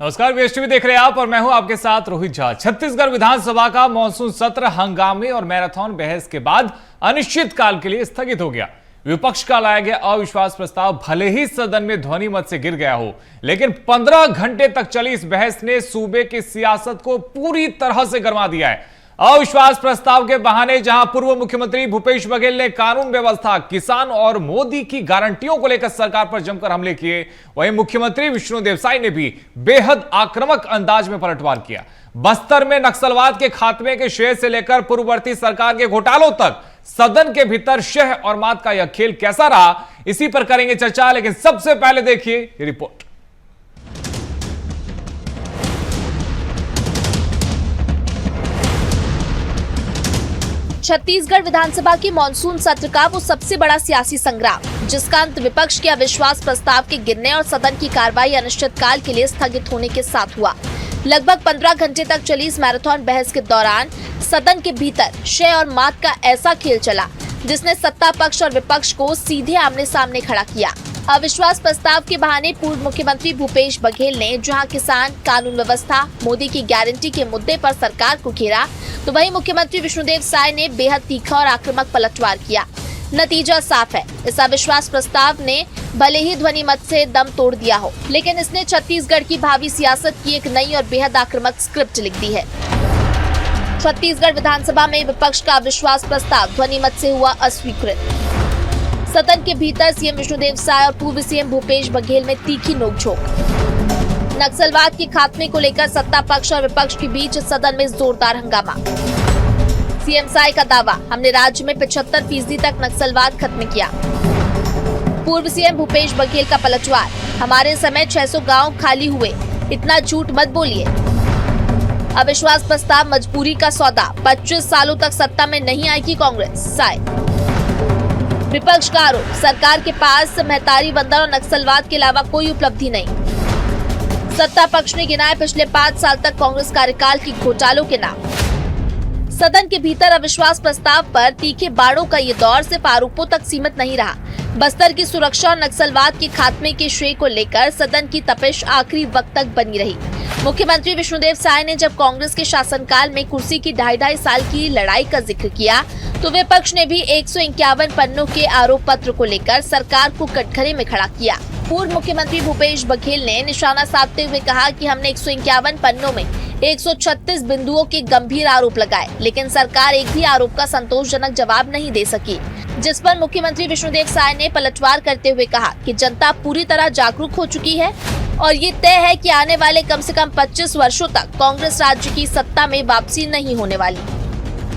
नमस्कार, वीएसटीवी देख रहे हैं आप और मैं हूं आपके साथ रोहित झा। छत्तीसगढ़ विधानसभा का मॉनसून सत्र हंगामे और मैराथन बहस के बाद अनिश्चित काल के लिए स्थगित हो गया। विपक्ष का लाया गया अविश्वास प्रस्ताव भले ही सदन में ध्वनि मत से गिर गया हो, लेकिन 15 घंटे तक चली इस बहस ने सूबे की सियासत को पूरी तरह से गरमा दिया है। अविश्वास प्रस्ताव के बहाने जहां पूर्व मुख्यमंत्री भूपेश बघेल ने कानून व्यवस्था, किसान और मोदी की गारंटियों को लेकर सरकार पर जमकर हमले किए, वहीं मुख्यमंत्री विष्णुदेव साय ने भी बेहद आक्रामक अंदाज में पलटवार किया। बस्तर में नक्सलवाद के खात्मे के श्रेय से लेकर पूर्ववर्ती सरकार के घोटालों तक सदन के भीतर शह और मात का यह खेल कैसा रहा, इसी पर करेंगे चर्चा। लेकिन सबसे पहले देखिए ये रिपोर्ट। छत्तीसगढ़ विधानसभा के मानसून सत्र का वो सबसे बड़ा सियासी संग्राम, जिसका अंत विपक्ष के अविश्वास प्रस्ताव के गिरने और सदन की कार्रवाई अनिश्चितकाल के लिए स्थगित होने के साथ हुआ। लगभग 15 घंटे तक चली इस मैराथन बहस के दौरान सदन के भीतर शय और मात का ऐसा खेल चला जिसने सत्ता पक्ष और विपक्ष को सीधे आमने सामने खड़ा किया। अविश्वास प्रस्ताव के बहाने पूर्व मुख्यमंत्री भूपेश बघेल ने जहां किसान, कानून व्यवस्था, मोदी की गारंटी के मुद्दे पर सरकार को घेरा, तो वहीं मुख्यमंत्री विष्णुदेव साय ने बेहद तीखा और आक्रामक पलटवार किया। नतीजा साफ है, इस अविश्वास प्रस्ताव ने भले ही ध्वनि मत से दम तोड़ दिया हो, लेकिन इसने छत्तीसगढ़ की भावी सियासत की एक नई और बेहद आक्रामक स्क्रिप्ट लिख दी है। छत्तीसगढ़ विधानसभा में विपक्ष का अविश्वास प्रस्ताव ध्वनि मत से हुआ अस्वीकृत। सदन के भीतर सीएम विष्णुदेव साय और पूर्व सीएम भूपेश बघेल में तीखी नोकझोंक। नक्सलवाद के खात्मे को लेकर सत्ता पक्ष और विपक्ष के बीच सदन में जोरदार हंगामा। सीएम साय का दावा, हमने राज्य में 75% तक नक्सलवाद खत्म किया। पूर्व सीएम भूपेश बघेल का पलटवार, हमारे समय 600 गांव खाली हुए, इतना झूठ मत बोलिए। अविश्वास प्रस्ताव मजबूरी का सौदा, 25 सालों तक सत्ता में नहीं आएगी कांग्रेस, साय। विपक्ष का आरोप, सरकार के पास महतारी बंदर और नक्सलवाद के अलावा कोई उपलब्धि नहीं। सत्ता पक्ष ने गिनाए पिछले 5 साल तक कांग्रेस कार्यकाल की घोटालों के नाम। सदन के भीतर अविश्वास प्रस्ताव पर तीखे बाणों का ये दौर सिर्फ आरोपों तक सीमित नहीं रहा। बस्तर की सुरक्षा और नक्सलवाद के खात्मे के श्रेय को लेकर सदन की तपिश आखिरी वक्त तक बनी रही। मुख्यमंत्री विष्णुदेव साय ने जब कांग्रेस के शासनकाल में कुर्सी की 2.5 साल की लड़ाई का जिक्र किया, तो विपक्ष ने भी 151 पन्नों के आरोप पत्र को लेकर सरकार को कटघरे में खड़ा किया। पूर्व मुख्यमंत्री भूपेश बघेल ने निशाना साधते हुए कहा कि हमने 151 पन्नों में 136 बिंदुओं के गंभीर आरोप लगाए, लेकिन सरकार एक भी आरोप का संतोषजनक जवाब नहीं दे सकी। जिस पर मुख्यमंत्री विष्णुदेव साय ने पलटवार करते हुए कहा कि जनता पूरी तरह जागरूक हो चुकी है और ये तय है कि आने वाले कम से कम 25 वर्षों तक कांग्रेस राज्य की सत्ता में वापसी नहीं होने वाली।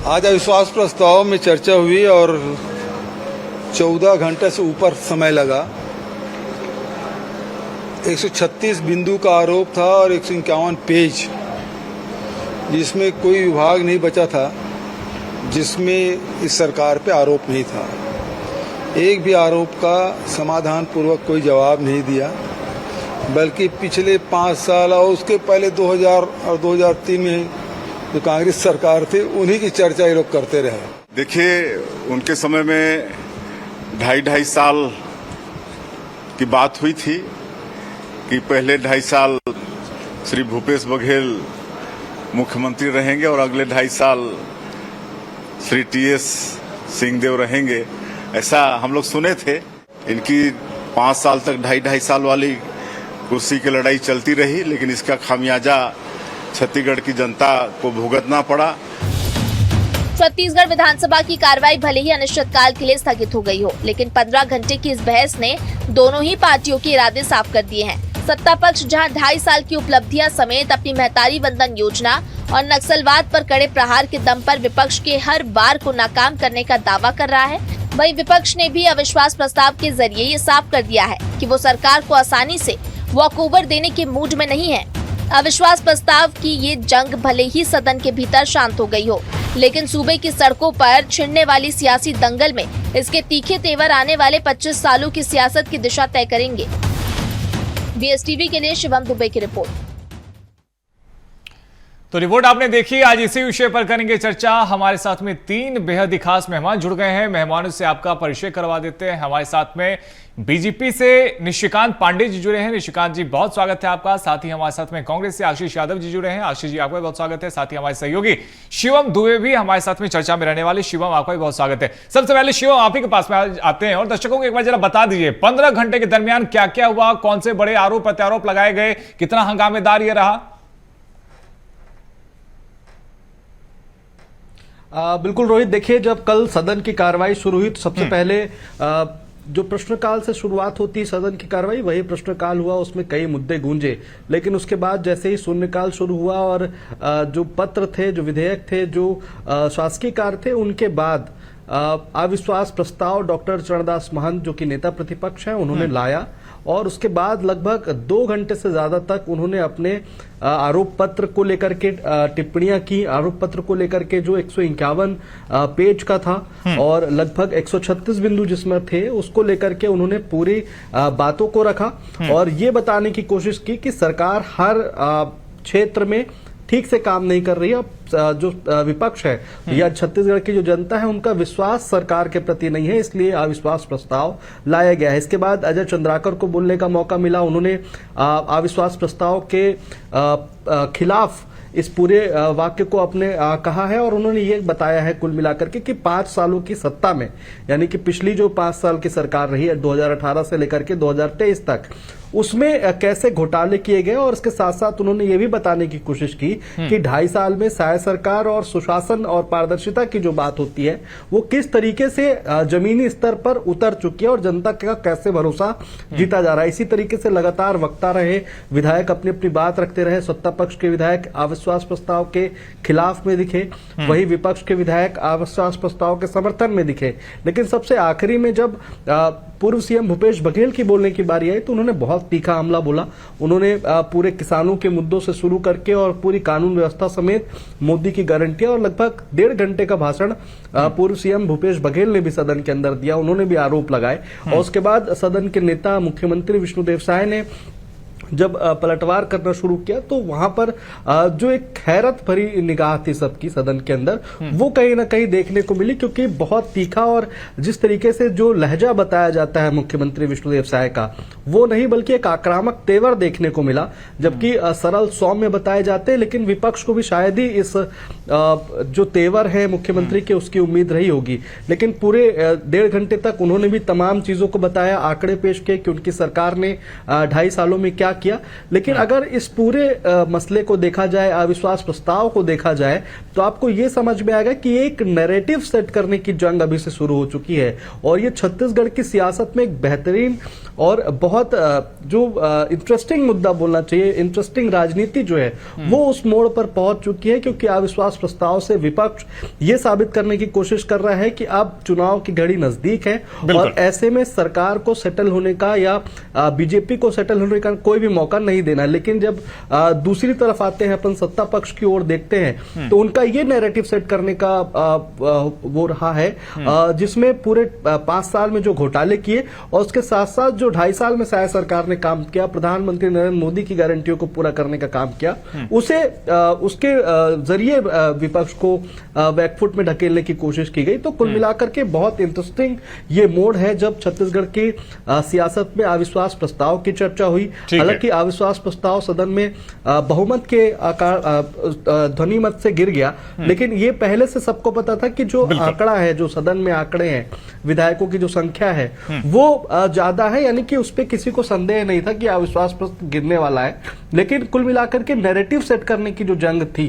आज अविश्वास प्रस्ताव में चर्चा हुई और 14 घंटे से ऊपर समय लगा। 136 बिंदु का आरोप था और 151 पेज, जिसमें कोई विभाग नहीं बचा था जिसमें इस सरकार पे आरोप नहीं था। एक भी आरोप का समाधान पूर्वक कोई जवाब नहीं दिया, बल्कि पिछले 5 साल और उसके पहले 2000 और 2003 में जो कांग्रेस सरकार थी, उन्हीं की चर्चा ये लोग करते रहे। देखिए, उनके समय में 2.5 साल की बात हुई थी कि पहले 2.5 साल श्री भूपेश बघेल मुख्यमंत्री रहेंगे और अगले 2.5 साल श्री TS सिंहदेव रहेंगे, ऐसा हम लोग सुने थे। इनकी 5 साल तक 2.5 साल वाली कुर्सी की लड़ाई चलती रही, लेकिन इसका खामियाजा छत्तीसगढ़ की जनता को भुगतना पड़ा। छत्तीसगढ़ विधानसभा की कार्रवाई भले ही अनिश्चितकाल के लिए स्थगित हो गई हो, लेकिन 15 घंटे की इस बहस ने दोनों ही पार्टियों के इरादे साफ कर दिए हैं। सत्ता पक्ष जहां 2.5 साल की उपलब्धियां समेत अपनी महतारी बंधन योजना और नक्सलवाद पर कड़े प्रहार के दम पर विपक्ष के हर बार को नाकाम करने का दावा कर रहा है, वहीं विपक्ष ने भी अविश्वास प्रस्ताव के जरिए ये साफ कर दिया है कि वो सरकार को आसानी से वॉकओवर देने के मूड में नहीं है। अविश्वास प्रस्ताव की ये जंग भले ही सदन के भीतर शांत हो गई हो, लेकिन सूबे की सड़कों पर छिड़ने वाली सियासी दंगल में इसके तीखे तेवर आने वाले 25 सालों की सियासत की दिशा तय करेंगे। वीएसटीवी के लिए शिवम दुबे की रिपोर्ट। तो रिपोर्ट आपने देखी। आज इसी विषय पर करेंगे चर्चा। हमारे साथ में 3 बेहद ही खास मेहमान जुड़ गए हैं। मेहमानों से आपका परिचय करवा देते हैं। हमारे साथ में बीजेपी से निशिकांत पांडे जी जुड़े हैं। निशिकांत जी, बहुत स्वागत है आपका। साथ ही हमारे साथ में कांग्रेस से आशीष यादव जी जुड़े हैं। आशीष जी, आपका बहुत स्वागत है। साथ ही हमारे सहयोगी शिवम दुबे भी हमारे साथ में चर्चा में रहने वाले। शिवम, आपका भी बहुत स्वागत है। सबसे पहले शिवम, आप ही के पास में आते हैं और दर्शकों को एक बार जरा बता दीजिए 15 घंटे के दरमियान क्या क्या हुआ, कौन से बड़े आरोप प्रत्यारोप लगाए गए, कितना हंगामेदार ये रहा। बिल्कुल रोहित, देखिए, जब कल सदन की कार्रवाई शुरू हुई तो सबसे पहले जो प्रश्नकाल से शुरुआत होती है सदन की कार्रवाई, वही प्रश्नकाल हुआ। उसमें कई मुद्दे गूंजे, लेकिन उसके बाद जैसे ही शून्यकाल शुरू हुआ और जो पत्र थे, जो विधेयक थे, जो शासकीय कार्य थे, उनके बाद अविश्वास प्रस्ताव डॉक्टर चरणदास महंत, जो कि नेता प्रतिपक्ष हैं, उन्होंने लाया और उसके बाद लगभग 2 घंटे से ज्यादा तक उन्होंने अपने आरोप पत्र को लेकर के टिप्पणियां की। आरोप पत्र को लेकर के जो 151 पेज का था और लगभग 136 बिंदु जिसमें थे, उसको लेकर के उन्होंने पूरी बातों को रखा और ये बताने की कोशिश की कि सरकार हर क्षेत्र में ठीक से काम नहीं कर रही है। जो विपक्ष है या छत्तीसगढ़ की जो जनता है, उनका विश्वास सरकार के प्रति नहीं है, इसलिए अविश्वास प्रस्ताव लाया गया है। इसके बाद अजय चंद्राकर को बोलने का मौका मिला। उन्होंने अविश्वास प्रस्ताव के खिलाफ इस पूरे वाक्य को अपने कहा है और उन्होंने ये बताया है कुल मिलाकर के कि 5 सालों की सत्ता में, यानी कि पिछली जो 5 साल की सरकार रही है 2018 से लेकर के 2023 तक, उसमें कैसे घोटाले किए गए और इसके साथ साथ उन्होंने ये भी बताने की कोशिश की कि 2.5 साल में सहायक सरकार और सुशासन और पारदर्शिता की जो बात होती है वो किस तरीके से जमीनी स्तर पर उतर चुकी है और जनता का कैसे भरोसा जीता जा रहा है। इसी तरीके से लगातार वक्ता रहे, विधायक अपनी अपनी बात रखते रहे। सत्ता पक्ष के विधायक अविश्वास प्रस्ताव के खिलाफ में दिखे, वही विपक्ष के विधायक अविश्वास प्रस्ताव के समर्थन में दिखे। लेकिन सबसे आखिरी में जब पूर्व सीएम भूपेश बघेल की बोलने की बारी आई तो उन्होंने बहुत तीखा हमला बोला। उन्होंने पूरे किसानों के मुद्दों से शुरू करके और पूरी कानून व्यवस्था समेत मोदी की गारंटियां और लगभग 1.5 घंटे का भाषण पूर्व सीएम भूपेश बघेल ने भी सदन के अंदर दिया। उन्होंने भी आरोप लगाए और उसके बाद सदन के नेता मुख्यमंत्री विष्णुदेव साय ने जब पलटवार करना शुरू किया तो वहां पर जो एक हैरत भरी निगाह थी सबकी सदन के अंदर, वो कहीं ना कहीं देखने को मिली, क्योंकि बहुत तीखा और जिस तरीके से जो लहजा बताया जाता है मुख्यमंत्री विष्णुदेव साय का, वो नहीं बल्कि एक आक्रामक तेवर देखने को मिला। जबकि सरल सौम्य बताए जाते, लेकिन विपक्ष को भी शायद ही इस जो तेवर है मुख्यमंत्री के उसकी उम्मीद रही होगी। लेकिन पूरे 1.5 घंटे तक उन्होंने भी तमाम चीजों को बताया, आंकड़े पेश किए कि उनकी सरकार ने 2.5 सालों में क्या किया। लेकिन अगर इस पूरे मसले को देखा जाए, अविश्वास प्रस्ताव को देखा जाए, तो आपको यह समझ में आएगा कि एक नैरेटिव सेट करने की जंग अभी से शुरू हो चुकी है और ये छत्तीसगढ़ की सियासत में एक बेहतरीन और बहुत जो इंटरेस्टिंग मुद्दा बोलना चाहिए, इंटरेस्टिंग राजनीति जो है वो उस मोड़ पर पहुंच चुकी है। क्योंकि अविश्वास प्रस्ताव से विपक्ष ये साबित करने की कोशिश कर रहा है कि अब चुनाव की घड़ी नजदीक है और ऐसे में सरकार को सेटल होने का या बीजेपी को सेटल होने का कोई भी मौका नहीं देना। लेकिन जब दूसरी तरफ आते हैं, अपन सत्ता पक्ष की ओर देखते हैं, तो उनका ये नैरेटिव सेट करने का वो रहा है जिसमें पूरे 5 साल में जो घोटाले किए और उसके साथ साथ जो 2.5 साल में शायद सरकार ने काम किया, प्रधानमंत्री नरेंद्र मोदी की गारंटियों को पूरा करने का काम किया, उसे उसके जरिए विपक्ष को बैकफुट में ढकेलने की कोशिश की गई। तो कुल मिलाकर के बहुत इंटरेस्टिंग ये मोड़ है जब छत्तीसगढ़ की सियासत में अविश्वास प्रस्ताव की चर्चा हुई। हालांकि अविश्वास प्रस्ताव सदन में बहुमत के ध्वनि मत से गिर गया, लेकिन ये पहले से सबको पता था कि जो आंकड़ा है, जो सदन में आंकड़े हैं, विधायकों की जो संख्या है वो ज्यादा है, यानी कि उस पर किसी को संदेह नहीं था कि अविश्वास प्रस्ताव गिरने वाला है। लेकिन कुल मिलाकर के नैरेटिव सेट करने की जो जंग थी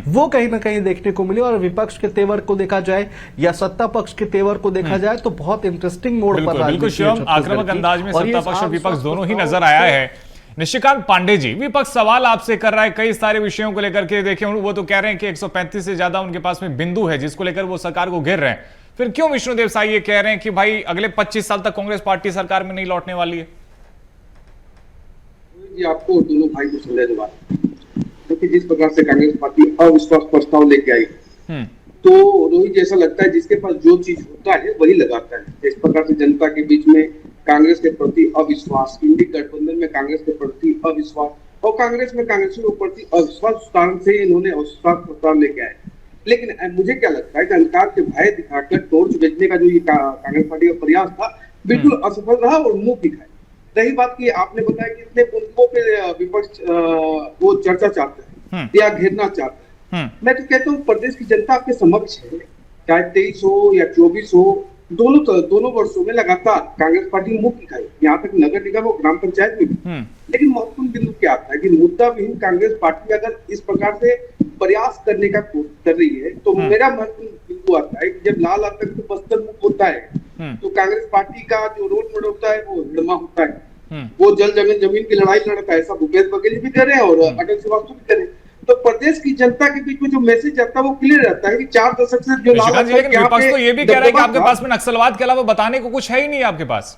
वो कहीं ना कहीं देखने को मिली और विपक्ष के तेवर को देखा जाए या सत्ता पक्ष के तेवर को देखा जाए तो बहुत इंटरेस्टिंग मोड़ पर आक्रामक अंदाज में सत्ता पक्ष और विपक्ष दोनों ही नजर आया है। निशिकांत पांडे जी, विपक्ष सवाल आपसे कर रहा है कई सारे विषयों को लेकर के। देखिए, वो तो कह रहे हैं कि 135 से ज्यादा उनके पास में बिंदु है जिसको लेकर वो सरकार को घेर रहे हैं। फिर क्यों विष्णुदेव साय ये कह रहे हैं कि भाई अगले 25 साल तक कांग्रेस पार्टी सरकार में नहीं लौटने वाली है? जी, आपको दोनों भाई को समझा दूंगा। देखिए, जिस प्रकार से कांग्रेस पार्टी अविश्वास प्रस्ताव लेके आई, तो रोहित जैसा लगता है जिसके पास जो चीज होता है वही लगाता है। इस प्रकार से जनता के बीच में कांग्रेस के प्रति अविश्वास, इंडी गठबंधन में कांग्रेस के प्रति अविश्वास और कांग्रेस में कांग्रेसियों के प्रति अविश्वास कारण से इन्होंने अविश्वास प्रस्ताव लेके आए। लेकिन मुझे क्या लगता है कि अंधकार के भय दिखाकर टॉर्च बेचने का जो ये कांग्रेस पार्टी का प्रयास था बिल्कुल असफल रहा और मुंह दिखाए। रही बात की आपने बताया कि इतने मुद्दों पे विपक्ष वो चर्चा चाहते हैं या घेरना चाहते हैं। मैं तो कहता हूँ प्रदेश की जनता आपके समक्ष है, चाहे 23 हो या 24 हो, दोनों वर्षों में लगातार कांग्रेस पार्टी मुंह दिखाई, यहाँ तक नगर निगम और ग्राम पंचायत में भी। लेकिन महत्वपूर्ण बिंदु क्या आता है कि मुद्दा विहीन कांग्रेस पार्टी अगर इस प्रकार से प्रयास करने का कर रही है तो मेरा महत्वपूर्ण बिंदु आता है कि जब लाल आतंक बस्तर मुक्त होता है तो कांग्रेस पार्टी का जो रोल मॉडल होता है वो हिड़मा होता है, वो जमीन की लड़ाई लड़ता है। ऐसा भूपेश बघेल भी करे और अटल श्रीवास्तव भी करे। तो प्रदेश की जनता के बीच में जो मैसेज आता है वो क्लियर रहता है कि 4 दशक से जो लाल आतंक लेकिन विपक्ष तो ये भी कह रहा है कि आपके पास में नक्सलवाद के अलावा बताने को कुछ है ही नहीं आपके पास।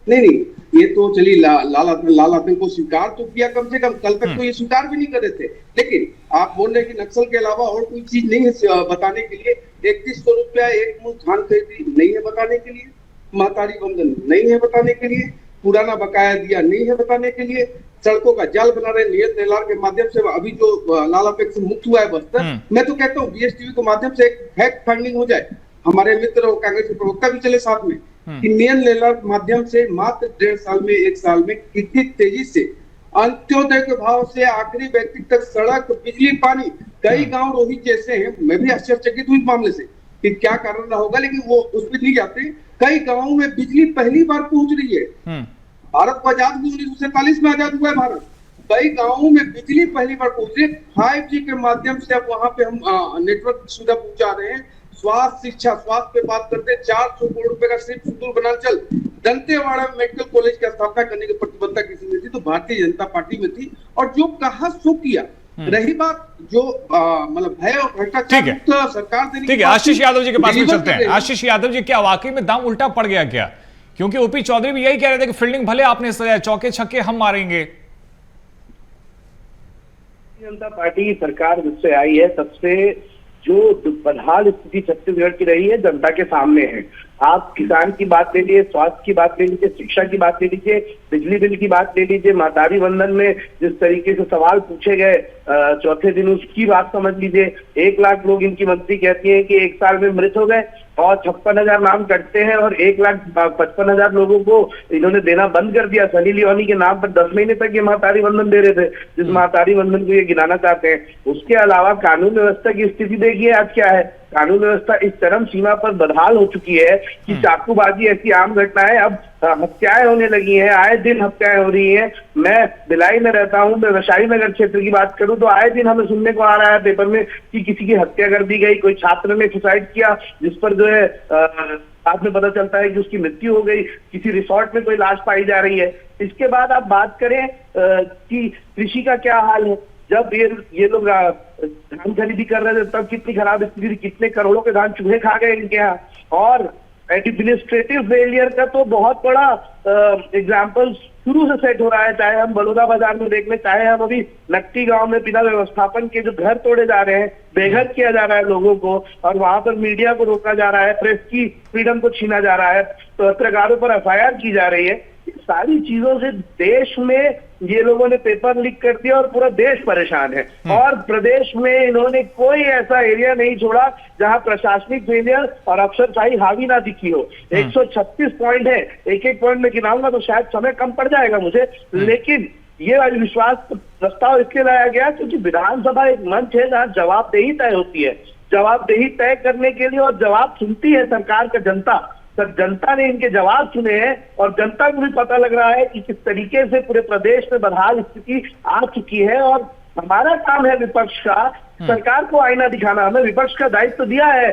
नहीं, ये तो चलिए लाल आतंक को स्वीकार तो किया, कम से कम कल तक तो ये स्वीकार भी नहीं कर रहे थे। लेकिन आप बोल रहे हैं कि नक्सल के अलावा और कोई चीज नहीं है बताने के लिए। 3100 रुपया एक मुश्त धान खरीदी नहीं है बताने के लिए, महतारी बंधन नहीं है बताने के लिए, पुराना बकाया दिया नहीं है बताने के लिए, सड़कों का जाल बना रहे नियत नेलार के माध्यम से अभी जो लाल आतंक से मुक्त हुआ है बस्तर। मैं तो कहता हूँ बीएसटीवी के माध्यम से एक फैक्ट फाइंडिंग हो जाए, हमारे मित्र और कांग्रेस के प्रवक्ता भी चले साथ में, कि नियत नेलार के माध्यम से मात्र 1.5 साल में 1 साल में कितनी तेजी से अंत्योदय के भाव से आखिरी व्यक्ति तक सड़क, बिजली, पानी, कई गांव रोहित जैसे हैं। मैं भी आश्चर्यचकित हूँ इस मामले से कि क्या कारण रहा होगा, लेकिन वो उसमें नहीं जाते। कई गांवों में बिजली पहली बार पहुंच रही है। भारत को आजाद 1947 में आजाद हुआ है भारत। कई गांवों में बिजली पहली बार पहुंची। 5G के माध्यम से अब वहां पे हम नेटवर्क सुविधा पहुंचा रहे हैं। स्वास्थ्य, शिक्षा, स्वास्थ्य पे बात करते हैं। 400 करोड़ रुपए का सिर्फ सुदूर बनांचल दंतेवाड़ा मेडिकल कॉलेज की स्थापना करने की प्रतिबद्धता किसी में थी तो भारतीय जनता पार्टी में थी, और जो कहा सो किया। रही बात जो मतलब भय और भ्रष्टाचार मुक्त सरकार देने की, ठीक है, आशीष यादव जी के पास में चलते हैं। आशीष यादव जी, क्या वाकई में दाम उल्टा पड़ गया क्या? क्योंकि ओपी चौधरी भी यही कह रहे थे कि फील्डिंग भले आपने चौके छक्के हम मारेंगे। जनता पार्टी की सरकार जब से आई है तब से जो बदहाल स्थिति छत्तीसगढ़ की रही है जनता के सामने है। आप किसान की बात ले लीजिए, स्वास्थ्य की बात ले लीजिए, शिक्षा की बात ले लीजिए, बिजली बिल की बात ले लीजिए, महतारी वंदन में जिस तरीके से सवाल पूछे गए चौथे दिन उसकी बात समझ लीजिए। 1 लाख लोग इनकी मंत्री कहती हैं कि 1 साल में मृत हो गए और 56,000 नाम कटते हैं और 1,55,000 लोगों को इन्होंने देना बंद कर दिया। सनी लियोनी के नाम पर 10 महीने तक ये महतारी वंदन दे रहे थे, जिस महतारी वंदन को ये गिनाना चाहते हैं। उसके अलावा कानून व्यवस्था की स्थिति देखिए आज क्या है। कानून व्यवस्था इस चरम सीमा पर बदहाल हो चुकी है कि चाकूबाजी ऐसी आम घटना है। अब हत्याएं होने लगी हैं, आए दिन हत्याएं हो रही हैं। मैं भिलाई में रहता हूं, मैं वैशाली नगर क्षेत्र की बात करूं तो आए दिन हमें सुनने को आ रहा है पेपर में कि किसी की हत्या कर दी गई, कोई छात्र ने सुसाइड किया जिस पर जो है बाद में पता चलता है कि उसकी मृत्यु हो गई, किसी रिसोर्ट में कोई लाश पाई जा रही है। इसके बाद आप बात करें कि कृषि का क्या हाल है। जब ये लोग धान खरीदी कर रहे थे तब कितनी खराब स्थिति थी, कितने करोड़ों के धान चूहे खा गए इनके यहाँ। और एडमिनिस्ट्रेटिव फेलियर का तो बहुत बड़ा एग्जाम्पल शुरू से सेट हो रहा है, चाहे हम बलौदा बाजार में देख लें, चाहे हम अभी नकटी गांव में बिना व्यवस्थापन के जो घर तोड़े जा रहे हैं, बेघर किया जा रहा है लोगों को, और वहां पर मीडिया को रोका जा रहा है, प्रेस की फ्रीडम को छीना जा रहा है, पत्रकारों पर FIR की जा रही है। सारी चीजों से देश में ये लोगों ने पेपर लीक कर दिया और पूरा देश परेशान है। और प्रदेश में इन्होंने कोई ऐसा एरिया नहीं छोड़ा जहां प्रशासनिक फेलियर और अफसरशाही हावी ना दिखी हो। 136 पॉइंट है, एक पॉइंट में गिनाऊंगा तो शायद समय कम पड़ जाएगा मुझे, लेकिन ये अविश्वास प्रस्ताव इसलिए लाया गया क्योंकि विधानसभा एक मंच है जहां जवाबदेही तय होती है। जवाबदेही तय करने के लिए और जवाब सुनती है सरकार का जनता। जनता ने इनके जवाब सुने हैं और जनता को भी पता लग रहा है कि किस तरीके से पूरे प्रदेश में बदहाल स्थिति आ चुकी है। और हमारा काम है विपक्ष का सरकार को आईना दिखाना। हमें विपक्ष का दायित्व दिया है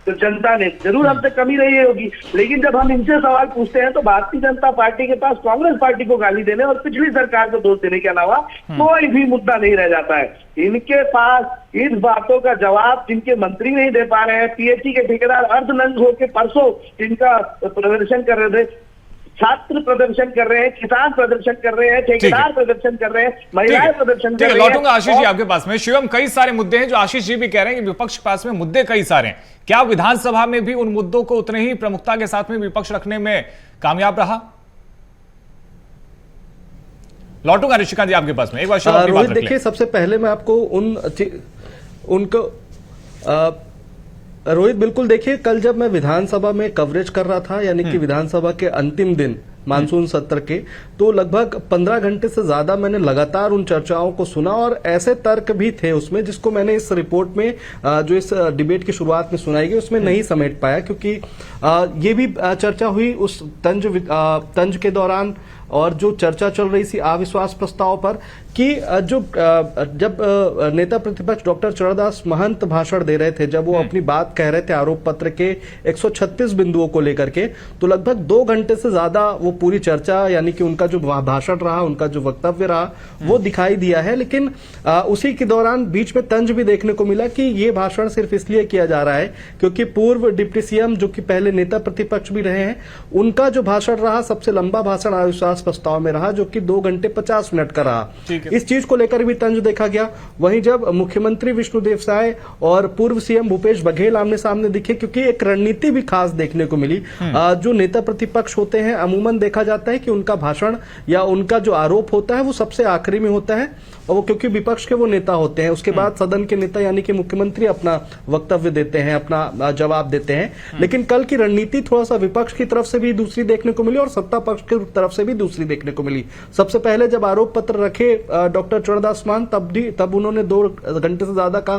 तो जनता ने, जरूर हमसे कमी रही होगी, लेकिन जब हम इनसे सवाल पूछते हैं तो भारतीय जनता पार्टी के पास कांग्रेस पार्टी को गाली देने और पिछली सरकार को दोष देने के अलावा कोई भी मुद्दा नहीं रह जाता है। इनके पास इस बातों का जवाब जिनके मंत्री नहीं दे पा रहे हैं। PHE के ठेकेदार अर्धनंग होकर परसों इनका प्रदर्शन कर रहे थे, छात्र प्रदर्शन कर रहे हैं, किसान प्रदर्शन कर रहे हैं, ठेकेदार प्रदर्शन कर रहे हैं, महिलाएं प्रदर्शन कर रही हैं। लौटूंगा आशीष जी आपके पास में। शिवम, कई सारे मुद्दे हैं जो आशीष जी भी कह रहे हैं कि विपक्ष के पास में मुद्दे कई सारे हैं। क्या विधानसभा में भी उन मुद्दों को उतने ही प्रमुखता के साथ में विपक्ष रखने में कामयाब रहा? लौटूंगा निशिकांत जी आपके पास में, एक बार शिव अपनी बात रोहित रख लें। देखिए, सबसे पहले मैं आपको उनको रोहित बिल्कुल देखिए, कल जब मैं विधानसभा में कवरेज कर रहा था, यानी कि विधानसभा के अंतिम दिन मानसून सत्र के, तो लगभग 15 घंटे से ज्यादा मैंने लगातार उन चर्चाओं को सुना और ऐसे तर्क भी थे उसमें जिसको मैंने इस रिपोर्ट में जो इस डिबेट की शुरुआत में सुनाई गई उसमें नहीं समेट पाया, क्योंकि ये भी चर्चा हुई उस तंज के दौरान और जो चर्चा चल रही थी अविश्वास प्रस्ताव पर कि जब नेता प्रतिपक्ष डॉक्टर चरणदास महंत भाषण दे रहे थे, जब वो अपनी बात कह रहे थे आरोप पत्र के 136 बिंदुओं को लेकर के, तो लगभग 2 घंटे से ज्यादा वो पूरी चर्चा, यानी कि उनका जो भाषण रहा, उनका जो वक्तव्य रहा, वो दिखाई दिया है। लेकिन उसी के दौरान बीच में तंज भी देखने को मिला कि ये भाषण सिर्फ इसलिए किया जा रहा है क्योंकि पूर्व डिप्टी सीएम जो कि पहले नेता प्रतिपक्ष भी रहे हैं, उनका जो भाषण रहा सबसे लंबा भाषण अविश्वास प्रस्ताव में रहा, जो कि 2 घंटे 50 मिनट का रहा। इस चीज को लेकर भी तंज देखा गया। वहीं जब मुख्यमंत्री विष्णुदेव साय और पूर्व सीएम भूपेश बघेल आमने सामने दिखे, क्योंकि एक रणनीति भी खास देखने को मिली। जो नेता प्रतिपक्ष होते हैं अमूमन देखा जाता है कि उनका भाषण या उनका जो आरोप होता है वो सबसे आखिरी में होता है, और वो क्योंकि विपक्ष के वो नेता होते हैं, उसके बाद सदन के नेता यानी कि मुख्यमंत्री अपना वक्तव्य देते हैं, अपना जवाब देते हैं। लेकिन कल की रणनीति थोड़ा सा विपक्ष की तरफ से भी दूसरी देखने को मिली और सत्ता पक्ष की तरफ से भी दूसरी देखने को मिली। सबसे पहले जब आरोप पत्र रखे डॉक्टर चरणदास महंत, तब उन्होंने 2 घंटे से ज्यादा का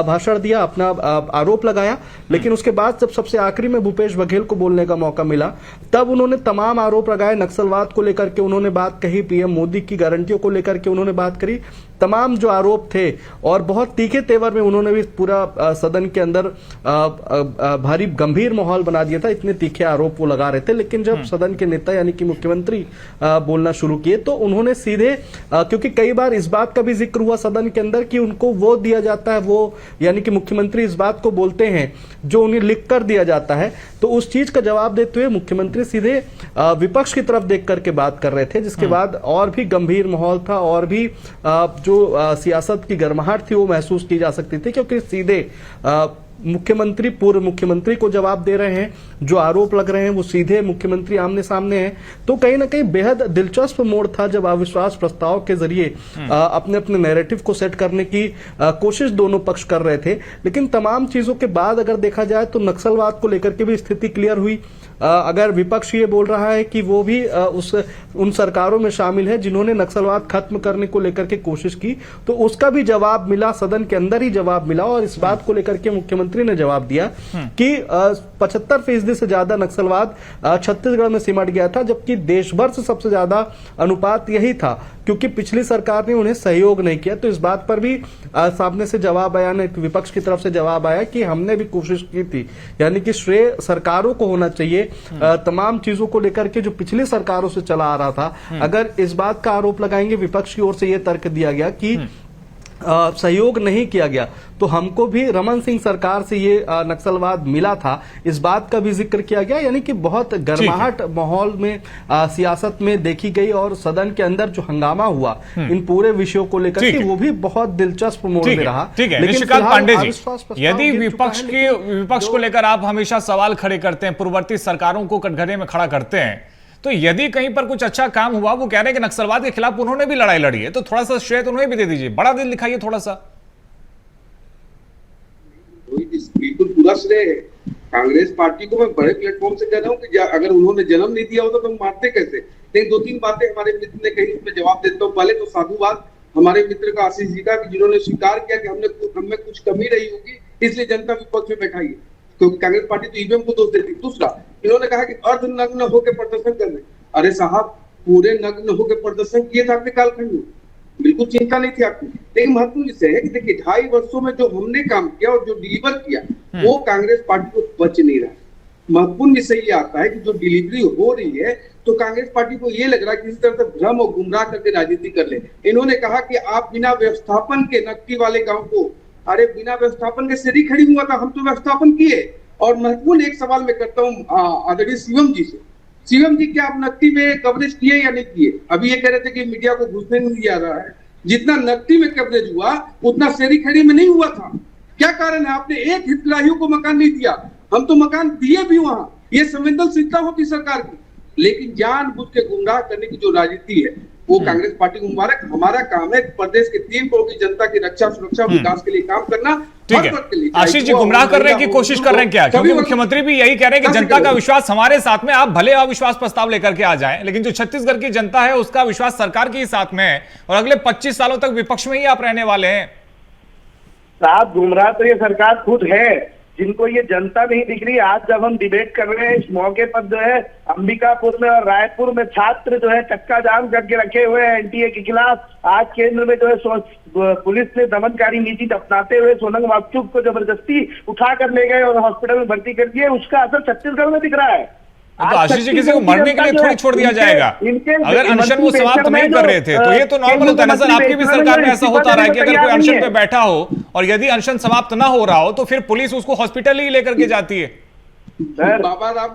भाषण दिया, अपना आरोप लगाया। लेकिन उसके बाद जब सबसे आखिरी में भूपेश बघेल को बोलने का मौका मिला, तब उन्होंने तमाम आरोप लगाए, नक्सलवाद को लेकर के उन्होंने बात कही, पीएम मोदी की गारंटियों को लेकर के उन्होंने बात करी, तमाम जो आरोप थे, और बहुत तीखे तेवर में उन्होंने भी पूरा सदन के अंदर भारी गंभीर माहौल बना दिया था, इतने तीखे आरोप वो लगा रहे थे। लेकिन जब सदन के नेता यानी कि मुख्यमंत्री बोलना शुरू किए, तो उन्होंने सीधे, क्योंकि कई बार इस बात का भी जिक्र हुआ सदन के अंदर कि उनको वो दिया जाता है, वो यानी कि मुख्यमंत्री इस बात को बोलते हैं जो उन्हें लिख कर दिया जाता है, तो उस चीज का जवाब देते हुए मुख्यमंत्री सीधे विपक्ष की तरफ देख करके बात कर रहे थे, जिसके बाद और भी गंभीर माहौल था और भी जो सियासत की गर्माहट थी वो महसूस की जा सकती थी, क्योंकि सीधे मुख्यमंत्री पूर्व मुख्यमंत्री को जवाब दे रहे हैं, जो आरोप लग रहे हैं वो सीधे मुख्यमंत्री आमने सामने हैं। तो कहीं ना कहीं बेहद दिलचस्प मोड़ था जब अविश्वास प्रस्ताव के जरिए अपने अपने नैरेटिव को सेट करने की कोशिश दोनों पक्ष कर रहे थे। लेकिन तमाम चीजों के बाद अगर देखा जाए तो नक्सलवाद को लेकर के भी स्थिति क्लियर हुई। अगर विपक्ष ये बोल रहा है कि वो भी उन सरकारों में शामिल है जिन्होंने नक्सलवाद खत्म करने को लेकर के कोशिश की, तो उसका भी जवाब मिला, सदन के अंदर ही जवाब मिला। और इस बात को लेकर के मुख्यमंत्री ने जवाब दिया कि 75% से ज्यादा नक्सलवाद छत्तीसगढ़ में सिमट गया था, जबकि देश भर से सबसे ज्यादा अनुपात यही था, क्योंकि पिछली सरकार ने उन्हें सहयोग नहीं किया। तो इस बात पर भी सामने से जवाब आया, विपक्ष की तरफ से जवाब आया कि हमने भी कोशिश की थी, यानी कि श्रेय सरकारों को होना चाहिए तमाम चीजों को लेकर के जो पिछली सरकारों से चला आ रहा था। अगर इस बात का आरोप लगाएंगे, विपक्ष की ओर से यह तर्क दिया गया कि सहयोग नहीं किया गया, तो हमको भी रमन सिंह सरकार से ये नक्सलवाद मिला था, इस बात का भी जिक्र किया गया। यानी कि बहुत गर्माहट माहौल में सियासत में देखी गई और सदन के अंदर जो हंगामा हुआ इन पूरे विषयों को लेकर के वो भी बहुत दिलचस्प मोड़ में रहा। ठीक है निशिकांत पांडे जी, यदि विपक्ष को लेकर आप हमेशा सवाल खड़े करते हैं, पूर्ववर्ती सरकारों को कटघरे में खड़ा करते हैं, तो यदि कहीं पर कुछ अच्छा काम हुआ, वो कह रहे हैं कि नक्सलवाद के खिलाफ उन्होंने भी लड़ाई लड़ी है, तो थोड़ा सा श्रेय तो उन्हें भी दे दीजिए, बड़ा दिल दिखाइए थोड़ा सा। बिल्कुल पूरा श्रेय है कांग्रेस पार्टी को। मैं बड़े प्लेटफॉर्म से कह रहा हूँ कि अगर उन्होंने जन्म नहीं दिया होता तो हम मारते कैसे। लेकिन 2-3 बातें हमारे मित्र ने कही, उसमें जवाब देता हूँ। पहले तो साधुवाद हमारे मित्र का, आशीष जी का, कि जिन्होंने स्वीकार किया कि हमें कुछ कमी रही होगी, इसलिए जनता विपक्ष में बैठाई है, क्योंकि कांग्रेस पार्टी तो ईवीएम को दोष देती। दूसरा, इन्होंने कहा कि अर्धनग्न होकर प्रदर्शन कर रहे। अरे साहब, पूरे नग्न होकर प्रदर्शन किए थे आपने कालखंड में, बिल्कुल चिंता नहीं थी आपकी। लेकिन महत्वपूर्ण विषय है कि देखिए 2.5 वर्षों में जो हमने काम किया और जो डिलीवर किया वो कांग्रेस पार्टी को बच नहीं रहा। महत्वपूर्ण विषय ये आता है कि जो डिलीवरी हो रही है तो कांग्रेस पार्टी को ये लग रहा है कि किसी तरह से भ्रम और गुमराह करके राजनीति कर ले। इन्होंने कहा कि आप बिना व्यवस्थापन के नक्की वाले गाँव को, अरे बिना व्यवस्थापन के सीढ़ी खड़ी हुआ था, हम तो व्यवस्थापन किए। और महत्वपूर्ण एक सवाल मैं करता हूँ आदरणीय शिवम जी से, शिवम जी क्या आप नकदी में कवरेज किए या नहीं किए? अभी ये कह रहे थे कि मीडिया को घुसने नहीं दिया रहा है। जितना नकदी में कवरेज हुआ उतना शेरी खड़ी में नहीं हुआ था। क्या कारण है? आपने एक हितग्राहियों को मकान नहीं दिया, हम तो मकान दिए भी वहां। ये संवेदनशीलता होती सरकार की, लेकिन जानबूझ के गुमराह करने की जो राजनीति है वो कांग्रेस पार्टी को मुबारक। हमारा काम है प्रदेश के 3 करोड़ की जनता की रक्षा, सुरक्षा और विकास के लिए काम करना। ठीक है, आशीष जी गुमराह करने की कोशिश कर रहे हैं क्या? क्योंकि मुख्यमंत्री भी यही कह रहे हैं कि जनता का विश्वास हमारे साथ में, आप भले अविश्वास प्रस्ताव लेकर के आ जाएं, लेकिन जो छत्तीसगढ़ की जनता है उसका विश्वास सरकार के ही साथ में है और अगले 25 सालों तक विपक्ष में ही आप रहने वाले हैं। साहब, गुमराह तो ये सरकार खुद है, जिनको ये जनता नहीं दिख रही। आज जब हम डिबेट कर रहे हैं, इस मौके पर जो है अंबिकापुर में और रायपुर में छात्र जो है चक्का जाम करके रखे हुए हैं एनटीए के खिलाफ। आज केंद्र में जो है पुलिस ने दमनकारी नीति अपनाते हुए सोनम वांगचुक को जबरदस्ती उठा कर ले गए और हॉस्पिटल में भर्ती कर दिए। उसका असर छत्तीसगढ़ में दिख रहा है। तो आशीष जी, किसी को मरने के लिए थोड़ी छोड़ दिया जाएगा। अगर अनशन वो समाप्त नहीं कर रहे थे तो ये तो नॉर्मल होता है ना सर। आपकी भी सरकार में ऐसा होता रहा है कि अगर कोई अनशन पे बैठा हो और यदि अनशन समाप्त ना हो रहा हो तो फिर पुलिस उसको हॉस्पिटल ही लेकर के जाती है। बाबा राम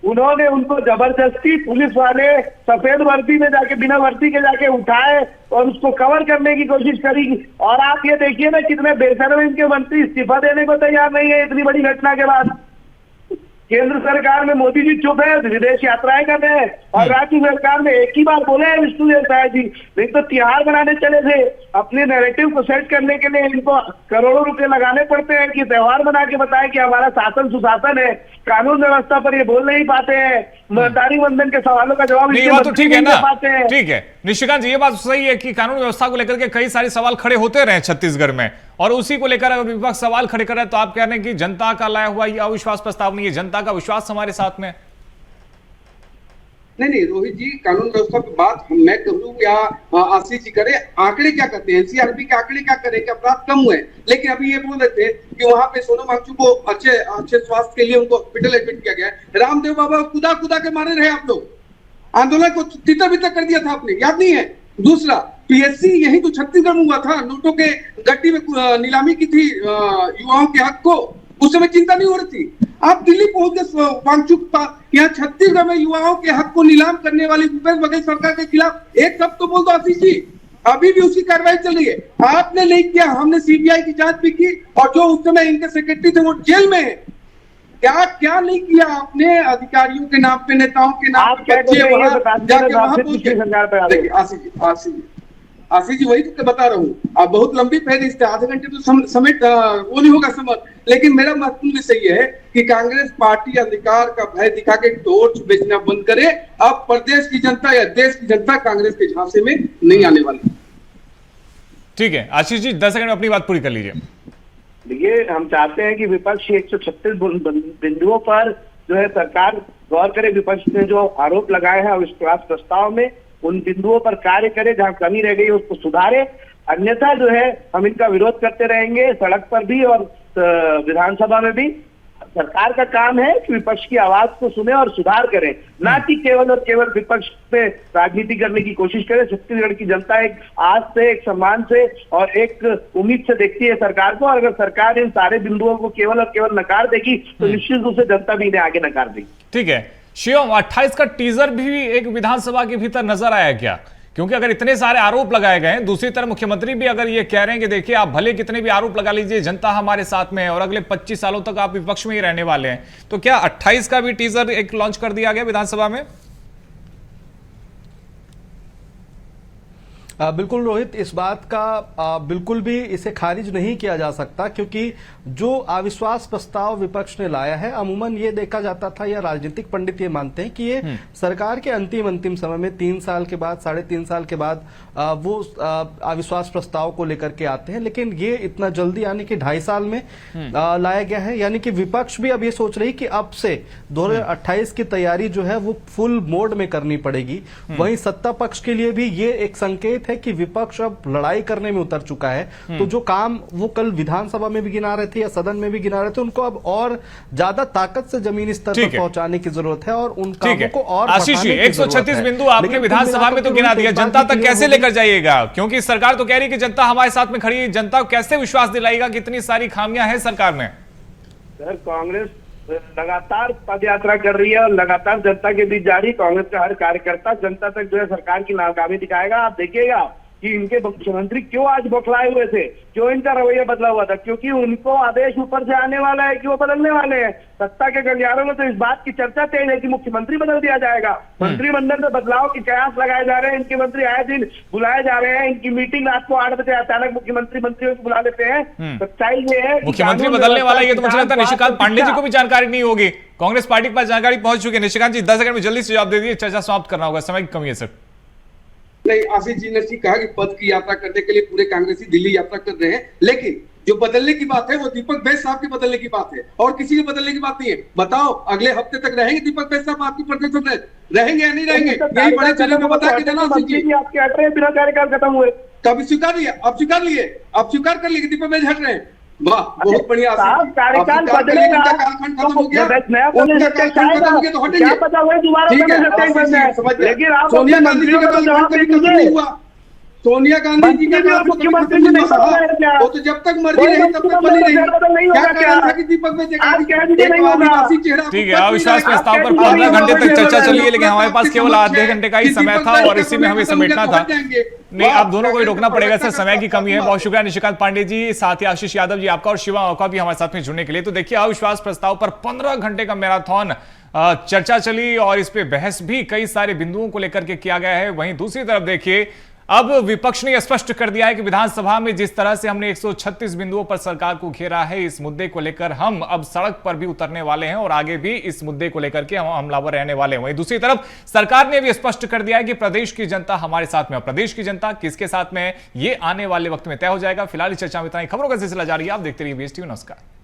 उन्होंने उनको जबरदस्ती पुलिस वाले सफेद वर्दी में जाके, बिना वर्दी के जाके उठाए और उसको कवर करने की कोशिश करी। और आप ये देखिए ना, कितने बेशर्म इनके मंत्री इस्तीफा देने को तैयार नहीं है इतनी बड़ी घटना के बाद। केंद्र सरकार में मोदी जी चुप है, विदेश यात्राएं कर रहे हैं और राज्य सरकार में एक ही बार बोले हैं विष्णु देव साय जी, नहीं तो तिहार बनाने चले थे। अपने नैरेटिव को सेट करने के लिए इनको करोड़ों रुपए लगाने पड़ते हैं कि त्योहार बना के बताएं कि हमारा शासन सुशासन है। कानून व्यवस्था पर ये बोल नहीं पाते हैं, महतारी वंदन के सवालों का जवाब नहीं, तो ठीक है ना, ठीक है निशिकांत जी, ये बात सही है कि कानून व्यवस्था को लेकर के कई सारे सवाल खड़े होते रहे छत्तीसगढ़ में और उसी को लेकर अगर विपक्ष सवाल खड़े कर रहे हैं तो आप कह रहे हैं कि जनता का लाया हुआ ये अविश्वास प्रस्ताव नहीं है, जनता का विश्वास हमारे साथ में। नहीं रोहित जी, कानून व्यवस्था की बात मैं करूं या आशीष जी करे, आंकड़े क्या कहते हैं, एनसीआरबी के आंकड़े क्या करें कि अपराध कम हुए। लेकिन अभी ये बोल रहे थे कि वहां पे सोनम वांगचुक को अच्छे स्वास्थ्य के लिए उनको हॉस्पिटल एडमिट किया गया है। रामदेव बाबा कुदा के मारे रहे आप लोग, आंदोलन को तितर बितर कर दिया था आपने, याद नहीं है? दूसरा, पीएससी यही तो छत्तीसगढ़ में हुआ था, नोटों के गट्टी में नीलामी की थी युवाओं के हक को, उस समय चिंता नहीं हो रही थी। आप दिल्ली पहुंच गए वांगचुक यहाँ छत्तीसगढ़ में युवाओं के हक को नीलाम करने वाली भूपेश बघेल सरकार के खिलाफ एक शब्द तो बोल दो आशीष जी। अभी भी उसकी कार्रवाई चल रही है, आपने नहीं किया, हमने सीबीआई की जांच भी की और जो उस समय इनके सेक्रेटरी थे वो जेल में है। क्या क्या नहीं किया आपने अधिकारियों के नाम पे, नेताओं के नाम पे, जाके वहां पहुंच गए। आशीष जी वही तो बता रहा हूँ, आप बहुत लंबी फहरिस्त है, आधे घंटे तो समेट वो नहीं होगा समझ। लेकिन मेरा महत्वपूर्ण विषय ये है कि कांग्रेस पार्टी अधिकार का भय दिखा के टॉर्च बेचना बंद करे। अब प्रदेश की जनता या देश की जनता कांग्रेस के झांसे में नहीं आने वाली। ठीक है आशीष जी, 10 सेकंड में अपनी बात पूरी कर लीजिए। देखिए, हम चाहते हैं कि विपक्ष 136 बिंदुओं पर जो है सरकार गौर करे। विपक्ष ने जो आरोप लगाए हैं अविश्वास प्रस्ताव में, उन बिंदुओं पर कार्य करे, जहां कमी रह गई उसको सुधारे। अन्यथा जो है हम इनका विरोध करते रहेंगे, सड़क पर भी और विधानसभा में भी। सरकार का काम है कि विपक्ष की आवाज को सुने और सुधार करे, ना कि केवल और केवल विपक्ष पे राजनीति करने की कोशिश करे। छत्तीसगढ़ की जनता एक आज से, एक सम्मान से और एक उम्मीद से देखती है सरकार को, और अगर सरकार इन सारे बिंदुओं को केवल और केवल नकार देगी तो निश्चित रूप से जनता भी इन्हें आगे नकार देगी। ठीक है शिवम, 28 का टीजर भी एक विधानसभा के भीतर नजर आया क्या? क्योंकि अगर इतने सारे आरोप लगाए गए हैं, दूसरी तरफ मुख्यमंत्री भी अगर ये कह रहे हैं कि देखिए आप भले कितने भी आरोप लगा लीजिए, जनता हमारे साथ में है और अगले 25 सालों तक आप विपक्ष में ही रहने वाले हैं, तो क्या 28 का भी टीजर एक लॉन्च कर दिया गया विधानसभा में? बिल्कुल रोहित, इस बात का बिल्कुल भी इसे खारिज नहीं किया जा सकता, क्योंकि जो अविश्वास प्रस्ताव विपक्ष ने लाया है, अमूमन ये देखा जाता था या राजनीतिक पंडित ये मानते हैं कि ये सरकार के अंतिम समय में 3 साल के बाद, 3.5 साल के बाद वो अविश्वास प्रस्ताव को लेकर के आते हैं। लेकिन ये इतना जल्दी यानी कि 2.5 साल में लाया गया है, यानी कि विपक्ष भी अब ये सोच रही कि अब से 2028 की तैयारी जो है वो फुल मोड में करनी पड़ेगी। वहीं सत्ता पक्ष के लिए भी ये एक संकेत है कि विपक्ष अब लड़ाई करने में उतर चुका है। तो जो काम वो कल विधानसभा में भी गिना रहे थे या सदन में भी गिना रहे थे, उनको अब और ज्यादा ताकत से जमीनी स्तर पर पहुंचाने की जरूरत है और उन कामों को और आशीष जी 136 बिंदु आपने विधानसभा में तो गिना दिया, जनता तक कैसे लेकर जाइएगा? क्योंकि सरकार तो कह रही है कि जनता हमारे साथ में खड़ी है, जनता को कैसे विश्वास दिलाएगा कि इतनी सारी खामियां हैं सरकार में? सर, कांग्रेस लगातार पदयात्रा कर रही है और लगातार जनता के बीच जा रही है। कांग्रेस का हर कार्यकर्ता जनता तक जो है सरकार की नाकामी दिखाएगा। आप देखिएगा कि इनके मुख्यमंत्री क्यों आज बौखलाए हुए थे, क्यों इनका रवैया बदला हुआ था, क्योंकि उनको आदेश ऊपर से आने वाला है कि वो बदलने वाले हैं। सत्ता के गलियारों में तो इस बात की चर्चा तेज है कि मुख्यमंत्री बदल दिया जाएगा, मंत्रिमंडल में बदलाव के कयास लगाए जा रहे हैं, इनके मंत्री आए दिन बुलाए जा रहे हैं, इनकी मीटिंग रात को 8 बजे अचानक मुख्यमंत्री मंत्रियों को बुला लेते हैं। सच्चाई ये है मुख्यमंत्री बदलने वाला, ये तो मुझे लगता है निशिकांत पांडे जी को भी जानकारी नहीं होगी। कांग्रेस पार्टी के पास जानकारी पहुंच चुकी है। निशिकांत जी 10 सेकंड में जल्दी से जवाब दे दिए, चर्चा समाप्त करना होगा, समय की कमी है सर। नहीं, आशीष जी ने ठीक कहा कि पद की यात्रा करने के लिए पूरे कांग्रेसी दिल्ली यात्रा कर रहे हैं, लेकिन जो बदलने की बात है वो दीपक बैस साहब के बदलने की बात है और किसी के बदलने की बात नहीं है। बताओ अगले हफ्ते तक रहेंगे दीपक बैस साहब आपकी प्रदेश में, रहेंगे या नहीं रहेंगे? यही बड़े चैनल में बता के देना जी। आपके हट रहे हैं, बिना कार्यकाल खत्म हुए। कभी स्वीकार लिया, आप स्वीकार लिए, आप स्वीकार कर लिए कि दीपक बैस हट रहे हैं। वाह, बहुत बढ़िया। कार्यकाल बदलेगा, कालखंड खत्म हो गया, नया उनका कालखंड खत्म हो गया तो हटेंगे। क्या पता हुआ दोबारा लेकिन आप सोनिया गांधी जी का कालखंड कभी खत्म नहीं हुआ। सोनिया गांधी जी का मुख्यमंत्री जी नहीं बदल रहे क्या? वो तो जब तक मर्जी रही तब तक बनी रही। क्या कारण था कि दीपक बैस ठीक है, अविश्वास प्रस्ताव पर 15 घंटे तक चर्चा चली है, लेकिन हमारे पास केवल आधे घंटे का ही समय था और इसी में हमें समेटना था। नहीं, आप दोनों को ही रोकना पड़ेगा सर, समय की कमी है। बहुत शुक्रिया निशिकांत पांडे जी, साथ ही आशीष यादव जी आपका और शिवा का भी हमारे साथ में जुड़ने के लिए। तो देखिए, अविश्वास प्रस्ताव पर 15 घंटे का मैराथन चर्चा चली और इस पे बहस भी कई सारे बिंदुओं को लेकर के किया गया है। वहीं दूसरी तरफ देखिए, अब विपक्ष ने स्पष्ट कर दिया है कि विधानसभा में जिस तरह से हमने 136 बिंदुओं पर सरकार को घेरा है, इस मुद्दे को लेकर हम अब सड़क पर भी उतरने वाले हैं और आगे भी इस मुद्दे को लेकर के हम हमलावर रहने वाले हैं। वहीं दूसरी तरफ सरकार ने भी स्पष्ट कर दिया है कि प्रदेश की जनता हमारे साथ में है। प्रदेश की जनता किसके साथ में है, ये आने वाले वक्त में तय हो जाएगा। फिलहाल इस चर्चा में इतना ही। खबरों का सिलसिला जारी है, आप देखते रहिए BSTV। नमस्कार।